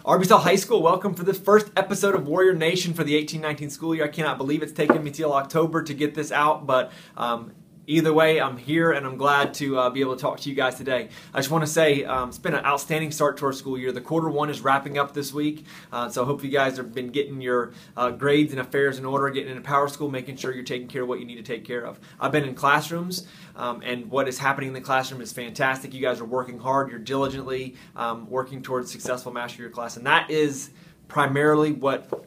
Arkansas High School, welcome for this first episode of Warrior Nation for the 18-19 school year. I cannot believe it's taken me till October to get this out, but either way, I'm here and I'm glad to be able to talk to you guys today. I just want to say it's been an outstanding start to our school year. The quarter one is wrapping up this week, so I hope you guys have been getting your grades and affairs in order, getting into Power School, making sure you're taking care of what you need to take care of. I've been in classrooms, and what is happening in the classroom is fantastic. You guys are working hard. You're diligently working towards successful mastery of your class, and that is primarily what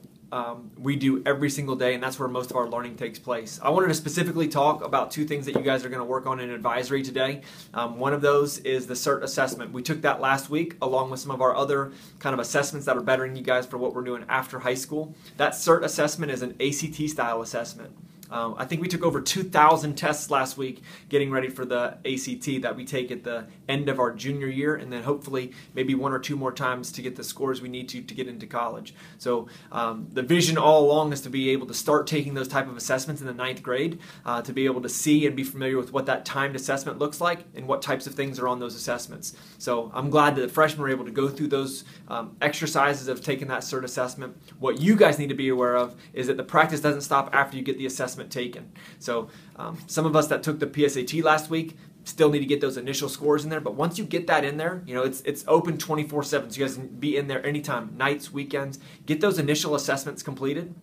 we do every single day, and that's where most of our learning takes place. I wanted to specifically talk about two things that you guys are going to work on in advisory today. One of those is the CERT assessment. We took that last week along with some of our other kind of assessments that are bettering you guys for what we're doing after high school. That CERT assessment is an ACT style assessment. I think we took over 2,000 tests last week getting ready for the ACT that we take at the end of our junior year, and then hopefully maybe one or two more times to get the scores we need to get into college. So the vision all along is to be able to start taking those type of assessments in the 9th grade, to be able to see and be familiar with what that timed assessment looks like and what types of things are on those assessments. So I'm glad that the freshmen were able to go through those exercises of taking that CERT assessment. What you guys need to be aware of is that the practice doesn't stop after you get the assessment taken. So some of us that took the PSAT last week still need to get those initial scores in there, but once you get that in there, you know, it's open 24/7, so you guys can be in there anytime, nights, weekends. Get those initial assessments completed.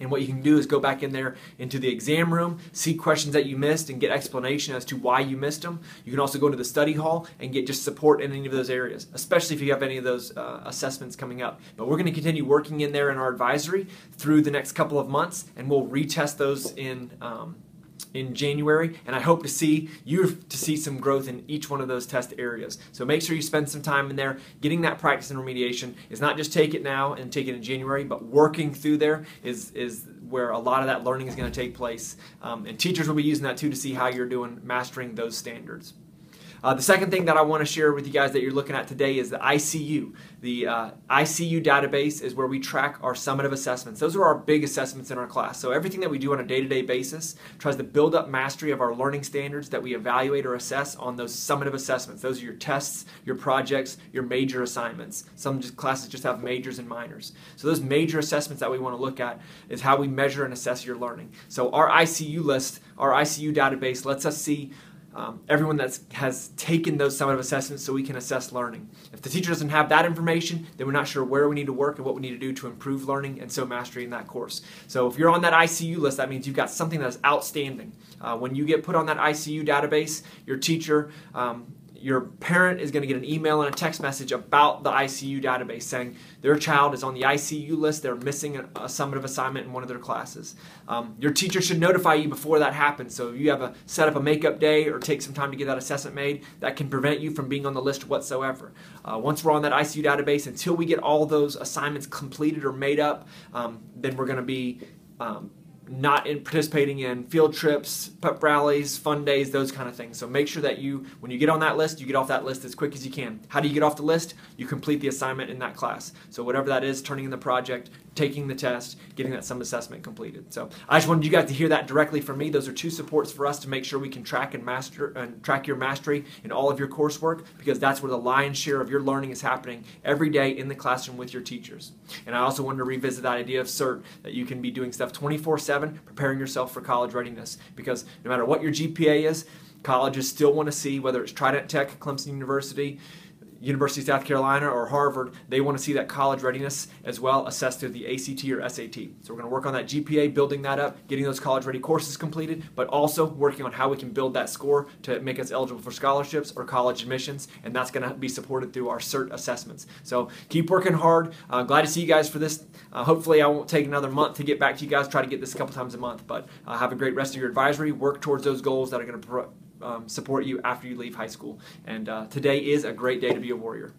And what you can do is go back in there into the exam room, see questions that you missed, and get explanation as to why you missed them. You can also go to the study hall and get just support in any of those areas, especially if you have any of those assessments coming up. But we're going to continue working in there in our advisory through the next couple of months, and we'll retest those in January, and I hope to see some growth in each one of those test areas. So make sure you spend some time in there. Getting that practice and remediation is not just take it now and take it in January, but working through there is where a lot of that learning is going to take place. And teachers will be using that too to see how you're doing mastering those standards. The second thing that I want to share with you guys that you're looking at today is the ICU. The ICU database is where we track our summative assessments. Those are our big assessments in our class. So everything that we do on a day-to-day basis tries to build up mastery of our learning standards that we evaluate or assess on those summative assessments. Those are your tests, your projects, your major assignments. Some classes just have majors and minors. So those major assessments that we want to look at is how we measure and assess your learning. So our ICU list, our ICU database lets us see everyone that has taken those summative assessments so we can assess learning. If the teacher doesn't have that information, then we're not sure where we need to work and what we need to do to improve learning and so mastery in that course. So if you're on that ICU list, that means you've got something that's outstanding. When you get put on that ICU database, your teacher, your parent is going to get an email and a text message about the ICU database saying their child is on the ICU list, they're missing a summative assignment in one of their classes. Your teacher should notify you before that happens, so if you have set up a makeup day or take some time to get that assessment made, that can prevent you from being on the list whatsoever. Once we're on that ICU database, until we get all those assignments completed or made up, then we're going to be not participating in field trips, pep rallies, fun days, those kind of things. So make sure that when you get on that list, you get off that list as quick as you can. How do you get off the list? You complete the assignment in that class. So whatever that is, turning in the project, taking the test, getting that sum assessment completed. So I just wanted you guys to hear that directly from me. Those are two supports for us to make sure we can track your mastery in all of your coursework, because that's where the lion's share of your learning is happening every day in the classroom with your teachers. And I also wanted to revisit that idea of CERT, that you can be doing stuff 24/7, preparing yourself for college readiness, because no matter what your GPA is, colleges still want to see, whether it's Trident Tech, Clemson University, University of South Carolina, or Harvard, they want to see that college readiness as well assessed through the ACT or SAT. So we're going to work on that GPA, building that up, getting those college-ready courses completed, but also working on how we can build that score to make us eligible for scholarships or college admissions, and that's going to be supported through our CERT assessments. So keep working hard. Glad to see you guys for this. Hopefully I won't take another month to get back to you guys. Try to get this a couple times a month, but have a great rest of your advisory. Work towards those goals that are going to support you after you leave high school. And today is a great day to be a warrior.